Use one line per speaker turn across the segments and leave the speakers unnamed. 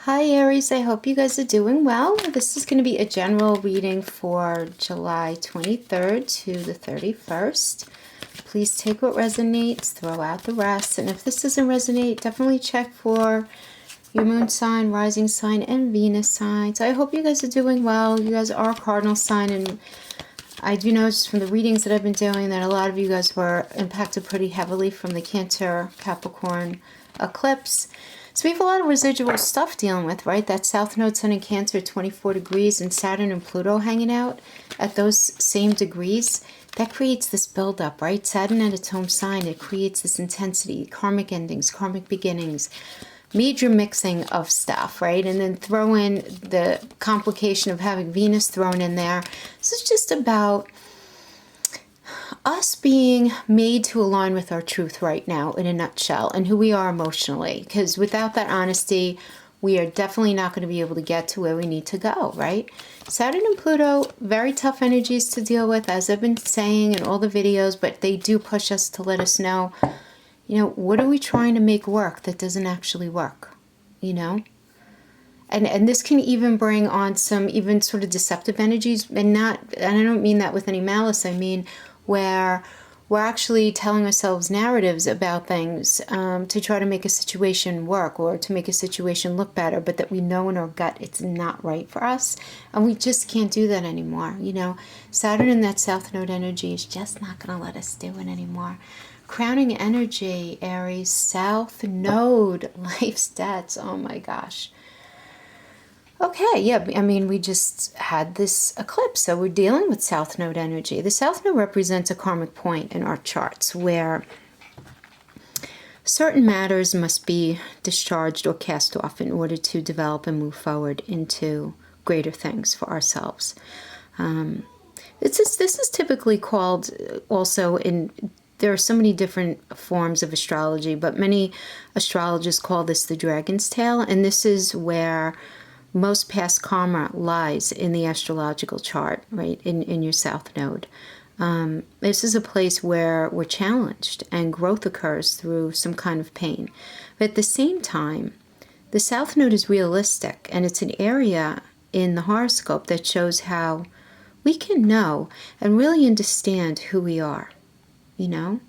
Hi Aries, I hope you guys are doing well. This is going to be a general reading for July 23rd to the 31st. Please take what resonates, throw out the rest. And if this doesn't resonate, definitely check for your moon sign, rising sign, and Venus sign. So I hope you guys are doing well. You guys are a cardinal sign, and I do notice from the readings that I've been doing that a lot of you guys were impacted pretty heavily from the Cancer Capricorn eclipse. So we have a lot of residual stuff dealing with, right? That South Node, Sun in Cancer at 24 degrees and Saturn and Pluto hanging out at those same degrees. That creates this buildup, right? Saturn at its home sign, it creates this intensity, karmic endings, karmic beginnings, major mixing of stuff, right? And then throw in the complication of having Venus thrown in there. This is just about us being made to align with our truth right now in a nutshell, and who we are emotionally, because without that honesty we are definitely not going to be able to get to where we need to go, right? Saturn and Pluto, very tough energies to deal with, as I've been saying in all the videos, but they do push us to let us know, you know, what are we trying to make work that doesn't actually work, you know? And this can even bring on some even sort of deceptive energies, and I don't mean that with any malice. I mean where we're actually telling ourselves narratives about things to try to make a situation work or to make a situation look better, but that we know in our gut it's not right for us, and we just can't do that anymore. You know, Saturn in that South Node energy is just not going to let us do it anymore. Crowning energy, Aries, South Node, life's debts. Oh my gosh. Okay, yeah, I mean, we just had this eclipse, so we're dealing with South Node energy. The South Node represents a karmic point in our charts where certain matters must be discharged or cast off in order to develop and move forward into greater things for ourselves. This is typically called also there are so many different forms of astrology, but many astrologers call this the dragon's tail, and this is where most past karma lies in the astrological chart, right, in your South Node. This is a place where we're challenged and growth occurs through some kind of pain. But at the same time, the South Node is realistic, and it's an area in the horoscope that shows how we can know and really understand who we are, you know?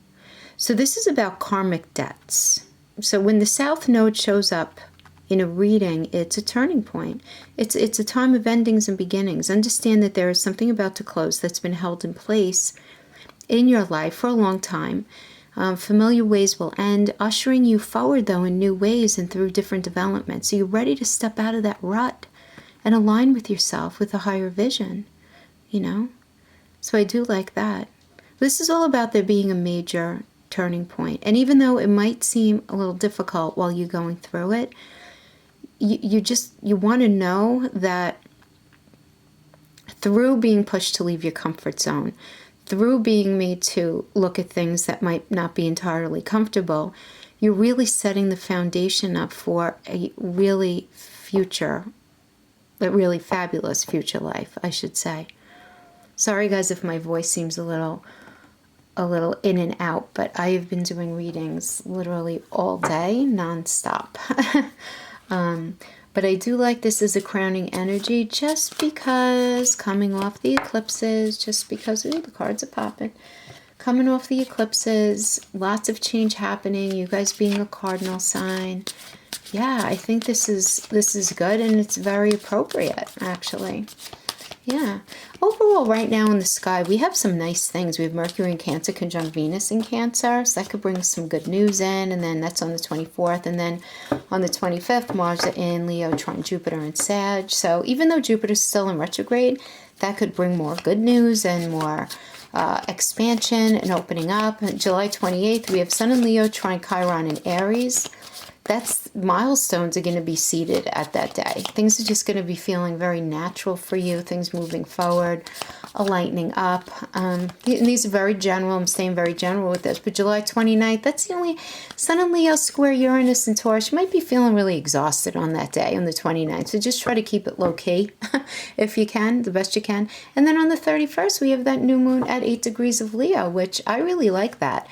So this is about karmic debts. So when the South Node shows up in a reading, it's a turning point. It's a time of endings and beginnings. Understand that there is something about to close that's been held in place in your life for a long time. Familiar ways will end, ushering you forward, though, in new ways and through different developments. So you're ready to step out of that rut and align with yourself with a higher vision, you know? So I do like that. This is all about there being a major turning point. And even though it might seem a little difficult while you're going through it, you want to know that through being pushed to leave your comfort zone, through being made to look at things that might not be entirely comfortable, you're really setting the foundation up for a really fabulous future life, I should say. Sorry guys if my voice seems a little in and out, but I have been doing readings literally all day, nonstop. But I do like this as a crowning energy, just because coming off the eclipses, just because the cards are popping, coming off the eclipses, lots of change happening, you guys being a cardinal sign. Yeah, I think this is good, and it's very appropriate, actually. Yeah. Overall, right now in the sky, we have some nice things. We have Mercury in Cancer conjunct Venus in Cancer, so that could bring some good news in, and then that's on the 24th, and then on the 25th, Mars in Leo, trine Jupiter in Sag. So even though Jupiter's still in retrograde, that could bring more good news and more expansion and opening up. And July 28th, we have Sun in Leo, trine Chiron in Aries. That's milestones are going to be seated at that day. Things are just going to be feeling very natural for you. Things moving forward, a lightening up. And these are very general. I'm staying very general with this. But July 29th, that's the only Sun and Leo square Uranus and Taurus. You might be feeling really exhausted on that day, on the 29th. So just try to keep it low key if you can, the best you can. And then on the 31st, we have that new moon at 8 degrees of Leo, which I really like that.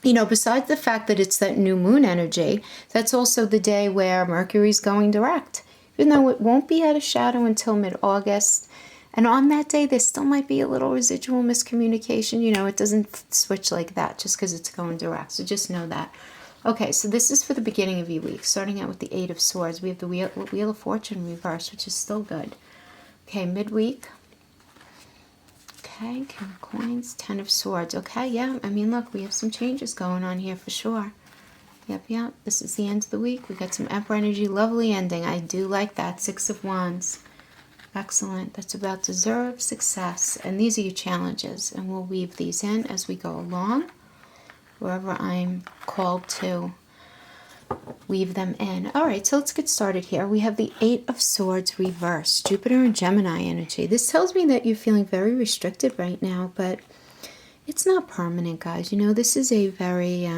You know, besides the fact that it's that new moon energy, that's also the day where Mercury's going direct. Even though it won't be out of shadow until mid-August. And on that day, there still might be a little residual miscommunication. You know, it doesn't switch like that just because it's going direct. So just know that. Okay, so this is for the beginning of your week. Starting out with the Eight of Swords. We have the Wheel of Fortune reversed, which is still good. Okay, midweek. Okay, King of Coins, Ten of Swords. Okay, yeah, I mean, look, we have some changes going on here for sure. Yep. This is the end of the week. We got some Emperor energy. Lovely ending. I do like that. Six of Wands. Excellent. That's about deserved success. And these are your challenges. And we'll weave these in as we go along, wherever I'm called to weave them in. All right, so let's get started here. We have the Eight of Swords reversed. Jupiter and Gemini energy. This tells me that you're feeling very restricted right now, but it's not permanent, guys. You know, this is a very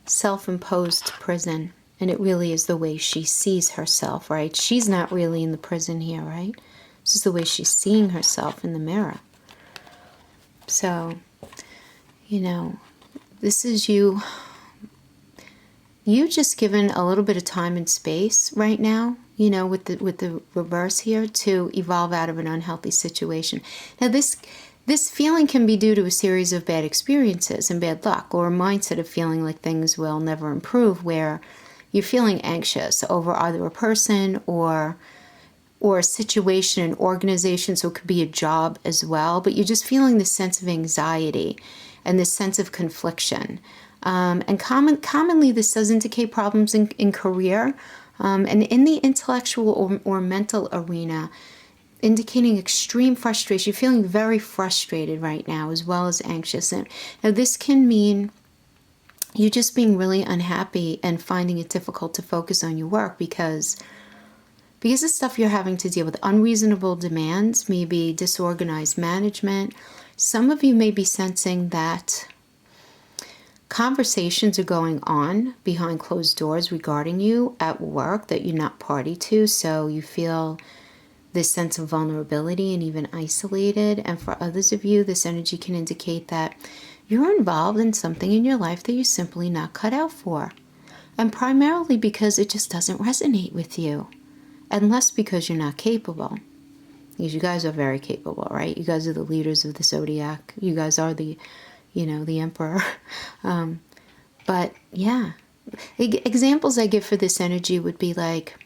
self-imposed prison, and it really is the way she sees herself, right? She's not really in the prison here, right? This is the way she's seeing herself in the mirror. So, you know, this is you just given a little bit of time and space right now, you know, with the reverse here, to evolve out of an unhealthy situation. Now, this feeling can be due to a series of bad experiences and bad luck, or a mindset of feeling like things will never improve, where you're feeling anxious over either a person or a situation, an organization, so it could be a job as well, but you're just feeling this sense of anxiety and this sense of confliction. And commonly this does indicate problems in career, and in the intellectual or mental arena, indicating extreme frustration. You're feeling very frustrated right now, as well as anxious. And now this can mean you're just being really unhappy and finding it difficult to focus on your work because of stuff you're having to deal with. Unreasonable demands, maybe disorganized management. Some of you may be sensing that conversations are going on behind closed doors regarding you at work that you're not party to, so you feel this sense of vulnerability and even isolated. And for others of you, this energy can indicate that you're involved in something in your life that you're simply not cut out for, and primarily because it just doesn't resonate with you, and less because you're not capable. Because you guys are very capable, right? You guys are the leaders of the zodiac. You guys are the emperor. But yeah, examples I give for this energy would be like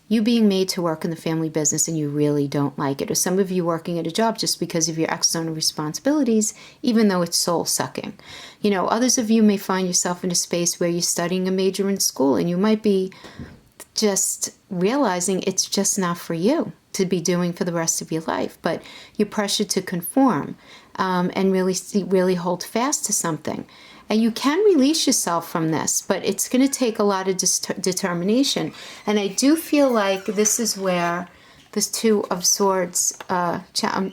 you being made to work in the family business and you really don't like it, or some of you working at a job just because of your external responsibilities, even though it's soul sucking. You know, others of you may find yourself in a space where you're studying a major in school and you might be just realizing it's just not for you to be doing for the rest of your life, but you're pressured to conform and really hold fast to something. And you can release yourself from this, but it's going to take a lot of determination. And I do feel like this is where this Two of Swords,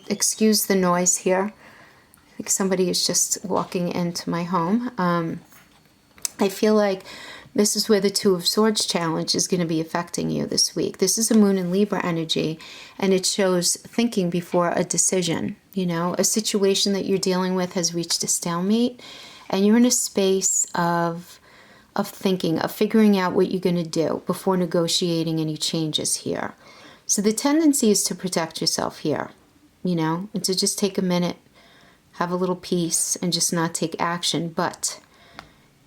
excuse the noise here. I think somebody is just walking into my home. I feel like this is where the Two of Swords challenge is going to be affecting you this week. This is a Moon in Libra energy, and it shows thinking before a decision. You know, a situation that you're dealing with has reached a stalemate, and you're in a space of thinking, of figuring out what you're going to do before negotiating any changes here. So the tendency is to protect yourself here, you know, and to just take a minute, have a little peace, and just not take action. But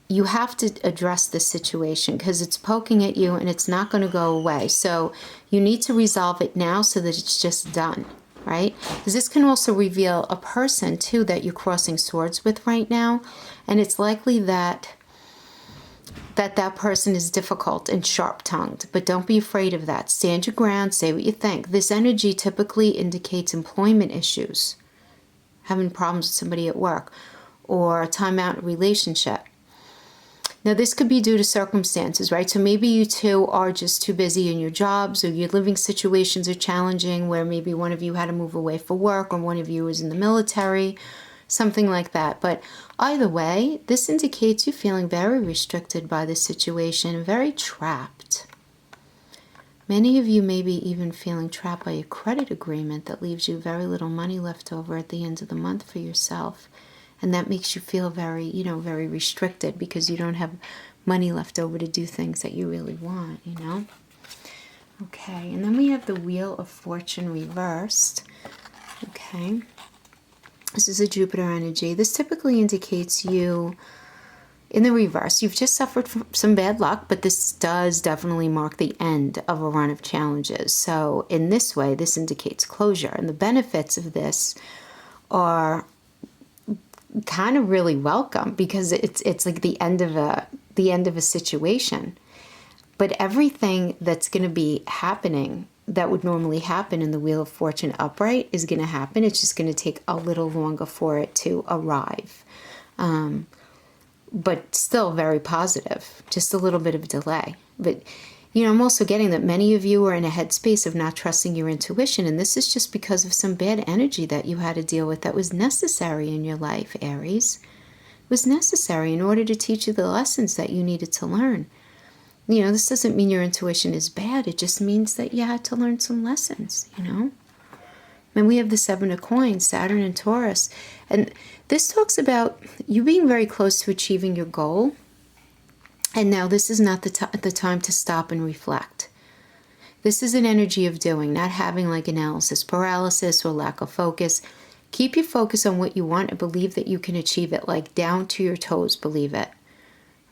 you have to address this situation because it's poking at you and it's not going to go away. So you need to resolve it now so that it's just done, right? Because this can also reveal a person too that you're crossing swords with right now. And it's likely that that person is difficult and sharp-tongued, but don't be afraid of that. Stand your ground, say what you think. This energy typically indicates employment issues, having problems with somebody at work, or a time-out in a relationship. Now, this could be due to circumstances, right? So maybe you two are just too busy in your jobs, or your living situations are challenging, where maybe one of you had to move away for work, or one of you is in the military, something like that. But either way, this indicates you feeling very restricted by this situation, very trapped. Many of you may be even feeling trapped by a credit agreement that leaves you very little money left over at the end of the month for yourself. And that makes you feel very, very restricted because you don't have money left over to do things that you really want, Okay, and then we have the Wheel of Fortune reversed. Okay. This is a Jupiter energy. This typically indicates you, in the reverse, you've just suffered from some bad luck, but this does definitely mark the end of a run of challenges. So in this way, this indicates closure. And the benefits of this are kind of really welcome because it's like the end of a situation. But everything that's going to be happening that would normally happen in the Wheel of Fortune upright is going to happen. It's just going to take a little longer for it to arrive. But still very positive, just a little bit of delay. But, I'm also getting that many of you are in a headspace of not trusting your intuition. And this is just because of some bad energy that you had to deal with that was necessary in your life, Aries. It was necessary in order to teach you the lessons that you needed to learn. This doesn't mean your intuition is bad. It just means that you had to learn some lessons, And we have the Seven of Coins, Saturn and Taurus. And this talks about you being very close to achieving your goal. And now this is not the time to stop and reflect. This is an energy of doing, not having like analysis paralysis or lack of focus. Keep your focus on what you want and believe that you can achieve it, like down to your toes, believe it.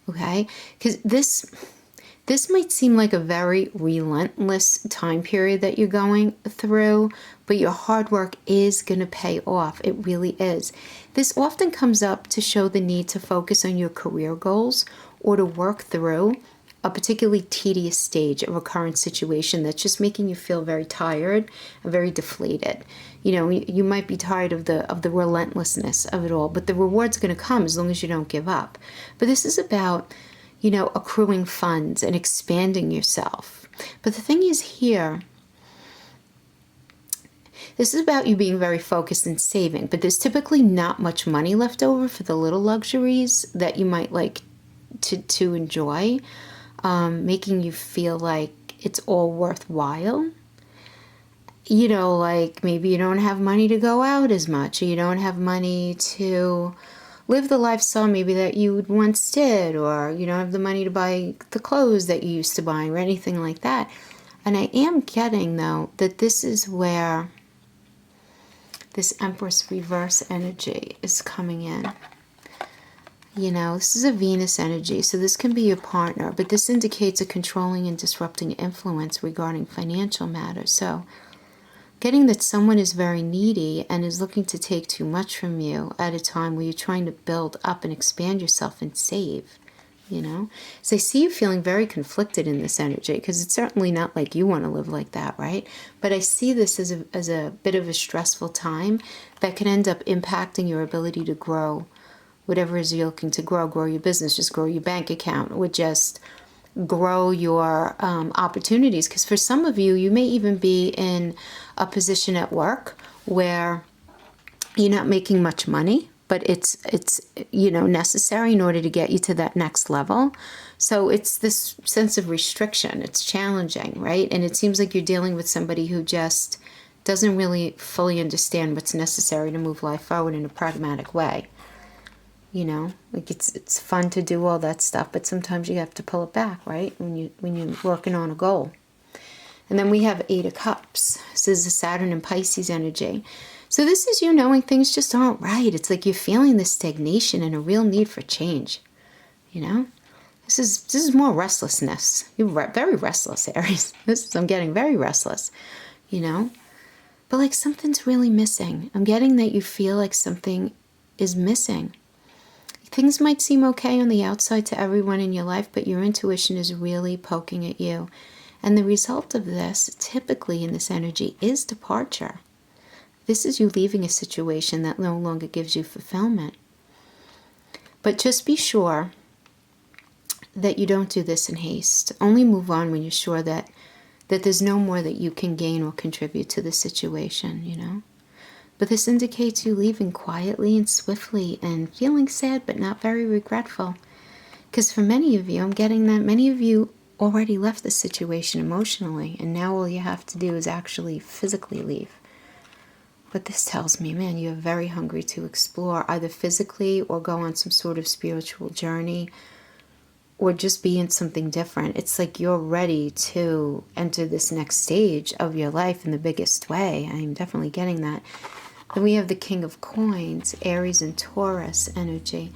Okay? Because this might seem like a very relentless time period that you're going through, but your hard work is going to pay off. It really is. This often comes up to show the need to focus on your career goals or to work through a particularly tedious stage of a current situation that's just making you feel very tired and very deflated. You might be tired of the relentlessness of it all, but the reward's going to come as long as you don't give up. But this is about accruing funds and expanding yourself. But the thing is here, this is about you being very focused and saving, but there's typically not much money left over for the little luxuries that you might like to enjoy, making you feel like it's all worthwhile. Like maybe you don't have money to go out as much, or you don't have money to live the lifestyle maybe that you once did, or you don't have the money to buy the clothes that you used to buy or anything like that. And I am getting, though, that this is where this Empress reverse energy is coming in. This is a Venus energy, so this can be your partner, but this indicates a controlling and disrupting influence regarding financial matters. So getting that someone is very needy and is looking to take too much from you at a time where you're trying to build up and expand yourself and save, So I see you feeling very conflicted in this energy because it's certainly not like you want to live like that, right? But I see this as a bit of a stressful time that can end up impacting your ability to grow whatever it is you're looking to grow your business, just grow your bank account, or just grow your opportunities. Because for some of you, you may even be in a position at work where you're not making much money, but it's necessary in order to get you to that next level. So it's this sense of restriction. It's challenging, right? And it seems like you're dealing with somebody who just doesn't really fully understand what's necessary to move life forward in a pragmatic way. Like it's fun to do all that stuff, but sometimes you have to pull it back, right? When you're working on a goal. And then we have Eight of Cups. This is the Saturn and Pisces energy. So this is you knowing things just aren't right. It's like you're feeling this stagnation and a real need for change. This is more restlessness. You're very restless, Aries. I'm getting very restless. But like something's really missing. I'm getting that you feel like something is missing. Things might seem okay on the outside to everyone in your life, but your intuition is really poking at you. And the result of this, typically in this energy, is departure. This is you leaving a situation that no longer gives you fulfillment. But just be sure that you don't do this in haste. Only move on when you're sure that there's no more that you can gain or contribute to the situation, But this indicates you leaving quietly and swiftly and feeling sad but not very regretful. Because for many of you, I'm getting that many of you already left the situation emotionally, and now all you have to do is actually physically leave. But this tells me, man, you're very hungry to explore, either physically or go on some sort of spiritual journey, or just be in something different. It's like you're ready to enter this next stage of your life in the biggest way. I'm definitely getting that. Then we have the King of Coins, Aries and Taurus energy.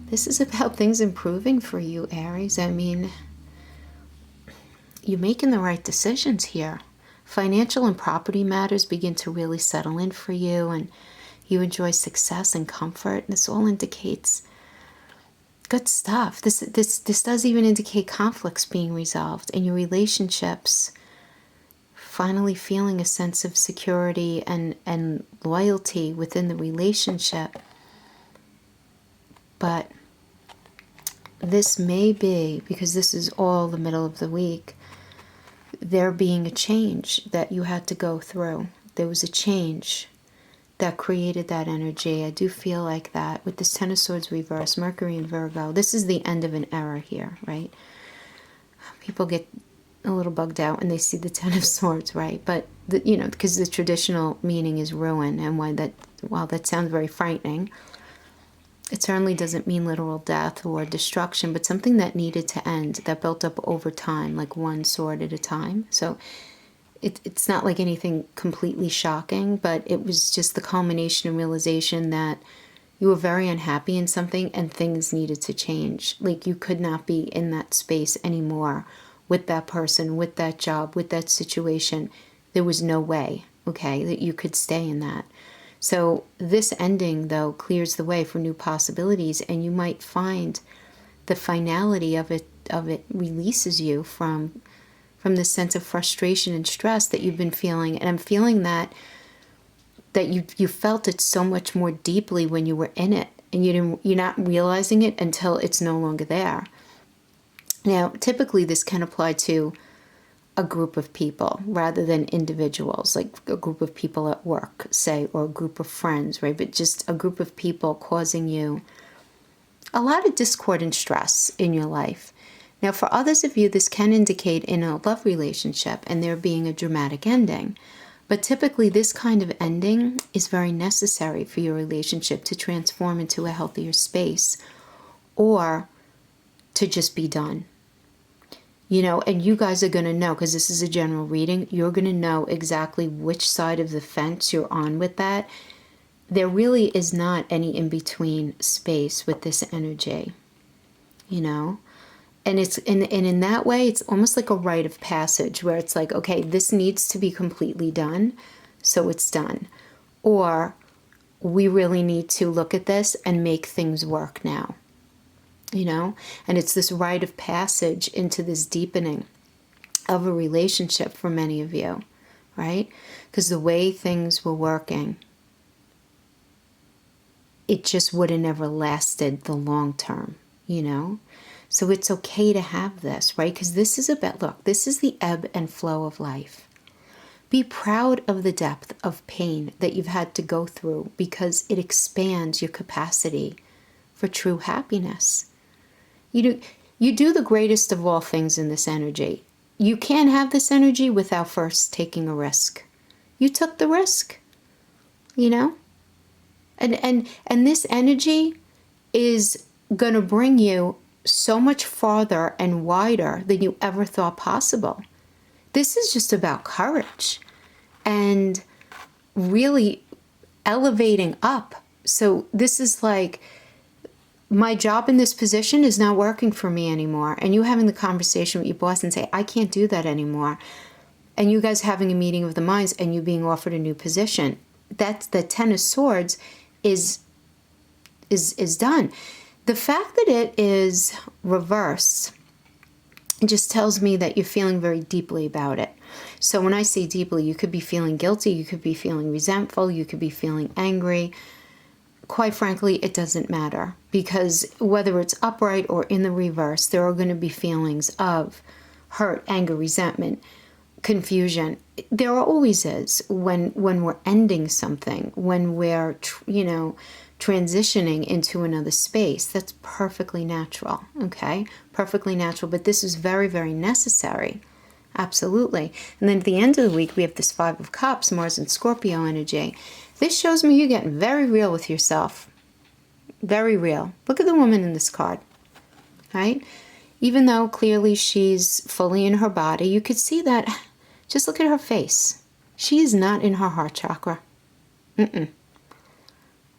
This is about things improving for you, Aries. I mean, you're making the right decisions here. Financial and property matters begin to really settle in for you, and you enjoy success and comfort. This all indicates good stuff. This does even indicate conflicts being resolved in your relationships. Finally feeling a sense of security and loyalty within the relationship. But this may be, because this is all the middle of the week, there being a change that you had to go through. There was a change that created that energy. I do feel like that with this Ten of Swords reverse, Mercury and Virgo. This is the end of an era here, right? People get a little bugged out when they see the Ten of Swords, right? But, because the traditional meaning is ruin, and while that sounds very frightening, it certainly doesn't mean literal death or destruction, but something that needed to end, that built up over time, like one sword at a time. So it's not like anything completely shocking, but it was just the culmination and realization that you were very unhappy in something and things needed to change. Like you could not be in that space anymore with that person, with that job, with that situation. There was no way, okay, that you could stay in that. So this ending, though, clears the way for new possibilities, and you might find the finality of it releases you from the sense of frustration and stress that you've been feeling. And I'm feeling that you felt it so much more deeply when you were in it, and you're not realizing it until it's no longer there. Now, typically this can apply to a group of people rather than individuals, like a group of people at work, say, or a group of friends, right? But just a group of people causing you a lot of discord and stress in your life. Now, for others of you, this can indicate in a love relationship and there being a dramatic ending. But typically this kind of ending is very necessary for your relationship to transform into a healthier space, or to just be done. And you guys are going to know, because this is a general reading, you're going to know exactly which side of the fence you're on with that. There really is not any in-between space with this energy, And it's in that way, it's almost like a rite of passage where it's like, okay, this needs to be completely done, so it's done. Or we really need to look at this and make things work now. And it's this rite of passage into this deepening of a relationship for many of you, right? Because the way things were working, it just would have never lasted the long term, So it's okay to have this, right? Because this is this is the ebb and flow of life. Be proud of the depth of pain that you've had to go through, because it expands your capacity for true happiness. You do the greatest of all things in this energy. You can't have this energy without first taking a risk. You took the risk, And this energy is going to bring you so much farther and wider than you ever thought possible. This is just about courage and really elevating up. So this is like, my job in this position is not working for me anymore. And you having the conversation with your boss and say, I can't do that anymore. And you guys having a meeting of the minds and you being offered a new position. That's the Ten of Swords is done. The fact that it is reversed just tells me that you're feeling very deeply about it. So when I say deeply, you could be feeling guilty, you could be feeling resentful, you could be feeling angry. Quite frankly, it doesn't matter, because whether it's upright or in the reverse, there are going to be feelings of hurt, anger, resentment, confusion. There always is when we're ending something, when we're, transitioning into another space. That's perfectly natural, okay? Perfectly natural, but this is very, very necessary, Absolutely. And then at the end of the week, we have this Five of Cups, Mars and Scorpio energy. This shows me you're getting very real with yourself. Very real. Look at the woman in this card, right? Even though clearly she's fully in her body, you could see that. Just look at her face. She is not in her heart chakra.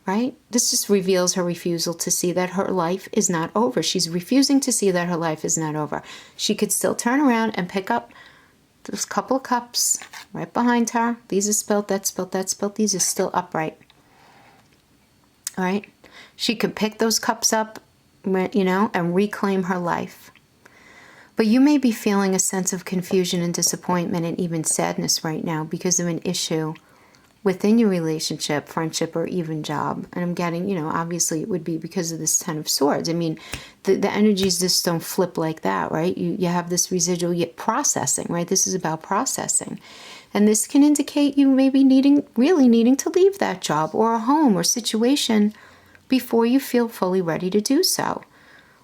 Right? This just reveals her refusal to see that her life is not over. She's refusing to see that her life is not over. She could still turn around and pick up those couple of cups right behind her. These are spilt, that's spilt, that's spilt. These are still upright. All right? She could pick those cups up, and reclaim her life. But you may be feeling a sense of confusion and disappointment and even sadness right now because of an issue within your relationship, friendship, or even job. And I'm getting, obviously it would be because of this Ten of Swords. I mean, the energies just don't flip like that, right? You have this residual yet processing, right? This is about processing. And this can indicate you maybe really needing to leave that job or a home or situation before you feel fully ready to do so.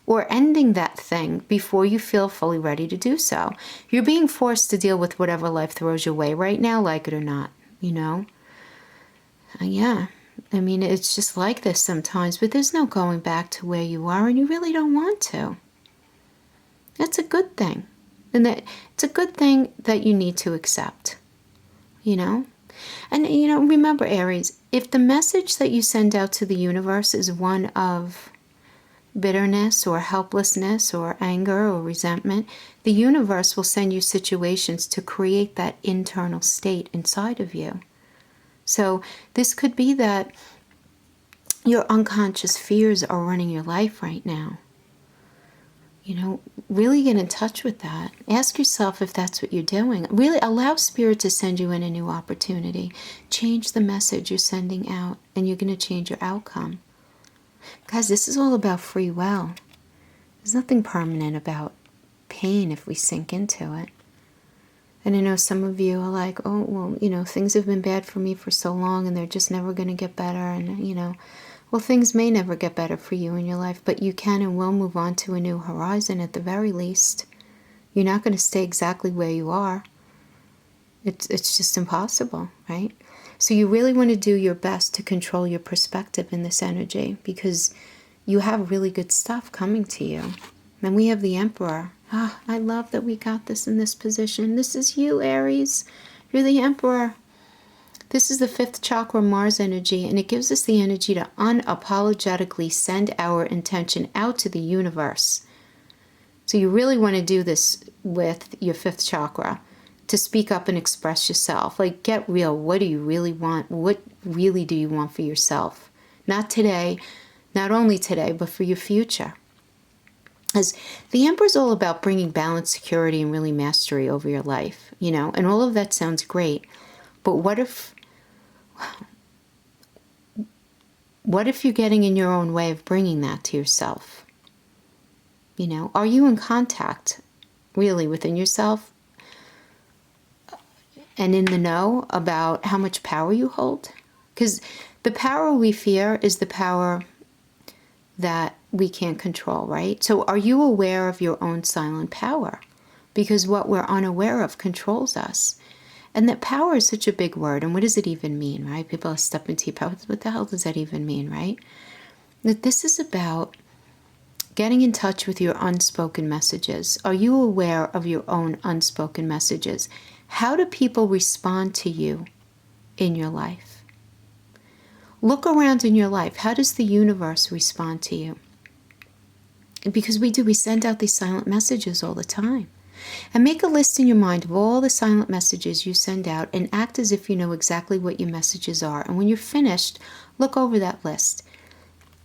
Or ending that thing before you feel fully ready to do so. You're being forced to deal with whatever life throws your way right now, like it or not, Yeah, I mean, it's just like this sometimes, but there's no going back to where you are, and you really don't want to. That's a good thing. And it's a good thing that you need to accept, And, remember, Aries, if the message that you send out to the universe is one of bitterness or helplessness or anger or resentment, the universe will send you situations to create that internal state inside of you. So this could be that your unconscious fears are running your life right now. Really get in touch with that. Ask yourself if that's what you're doing. Really allow Spirit to send you in a new opportunity. Change the message you're sending out, and you're going to change your outcome. Guys, this is all about free will. There's nothing permanent about pain if we sink into it. And I know some of you are like, oh, well, things have been bad for me for so long and they're just never going to get better. And, well, things may never get better for you in your life, but you can and will move on to a new horizon at the very least. You're not going to stay exactly where you are. It's just impossible, right? So you really want to do your best to control your perspective in this energy because you have really good stuff coming to you. And we have the Emperor. I love that we got this in this position. This is you, Aries. You're the Emperor. This is the 5th chakra Mars energy, and it gives us the energy to unapologetically send our intention out to the universe. So you really want to do this with your 5th chakra, to speak up and express yourself. Like, get real. What do you really want? What really do you want for yourself? Not today, not only today, but for your future. As the Emperor's all about bringing balance, security, and really mastery over your life, and all of that sounds great. But what if you're getting in your own way of bringing that to yourself? Are you in contact really within yourself and in the know about how much power you hold? Because the power we fear is the power that we can't control, right? So are you aware of your own silent power? Because what we're unaware of controls us. And that power is such a big word. And what does it even mean, right? People are stepping into your power. What the hell does that even mean, right? That this is about getting in touch with your unspoken messages. Are you aware of your own unspoken messages? How do people respond to you in your life? Look around in your life. How does the universe respond to you? Because we send out these silent messages all the time. And make a list in your mind of all the silent messages you send out and act as if you know exactly what your messages are. And when you're finished, look over that list.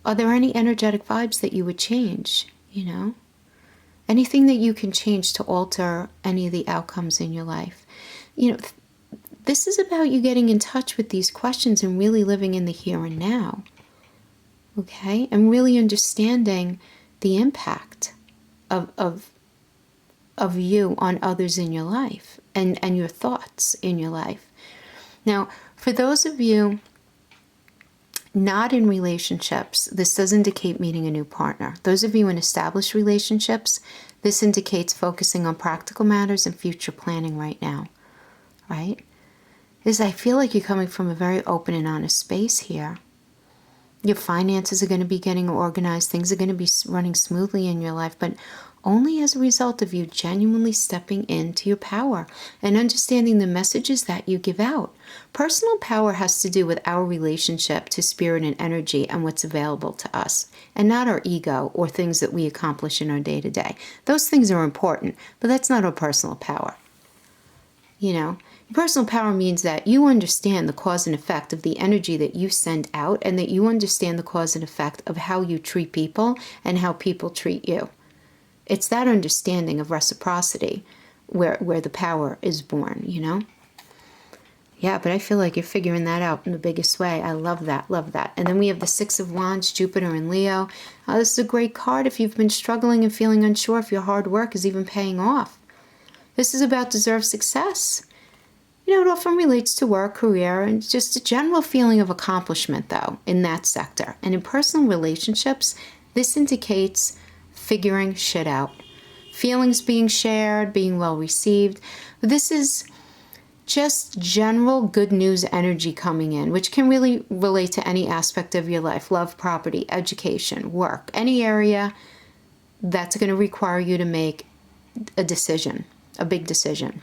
Are there any energetic vibes that you would change? Anything that you can change to alter any of the outcomes in your life. This is about you getting in touch with these questions and really living in the here and now. Okay? And really understanding the impact of you on others in your life and your thoughts in your life. Now, for those of you not in relationships, this does indicate meeting a new partner. Those of you in established relationships, this indicates focusing on practical matters and future planning right now, right? I feel like you're coming from a very open and honest space here. Your finances are going to be getting organized. Things are going to be running smoothly in your life, but only as a result of you genuinely stepping into your power and understanding the messages that you give out. Personal power has to do with our relationship to spirit and energy and what's available to us, and not our ego or things that we accomplish in our day-to-day. Those things are important, but that's not our personal power. You know, personal power means that you understand the cause and effect of the energy that you send out, and that you understand the cause and effect of how you treat people and how people treat you. It's that understanding of reciprocity where the power is born, you know? Yeah, but I feel like you're figuring that out in the biggest way. I love that, love that. And then we have the Six of Wands, Jupiter and Leo. This is a great card if you've been struggling and feeling unsure if your hard work is even paying off. This is about deserved success. You know, it often relates to work, career, and just a general feeling of accomplishment, though, in that sector. And in personal relationships, this indicates figuring shit out. Feelings being shared, being well received. This is just general good news energy coming in, which can really relate to any aspect of your life. Love, property, education, work, any area that's going to require you to make a decision, a big decision.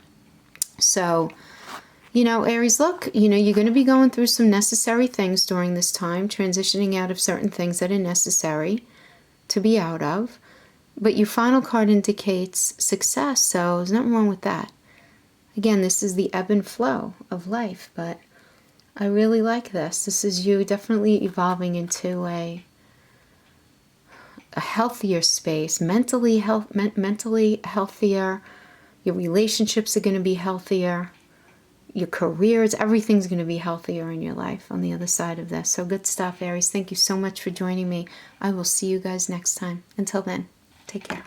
So, you know, Aries, look, you know, you're going to be going through some necessary things during this time, transitioning out of certain things that are necessary to be out of. But your final card indicates success, so there's nothing wrong with that. Again, this is the ebb and flow of life, but I really like this. This is you definitely evolving into a healthier space, mentally healthier. Your relationships are going to be healthier. Your careers, everything's going to be healthier in your life on the other side of this. So good stuff, Aries. Thank you so much for joining me. I will see you guys next time. Until then, take care.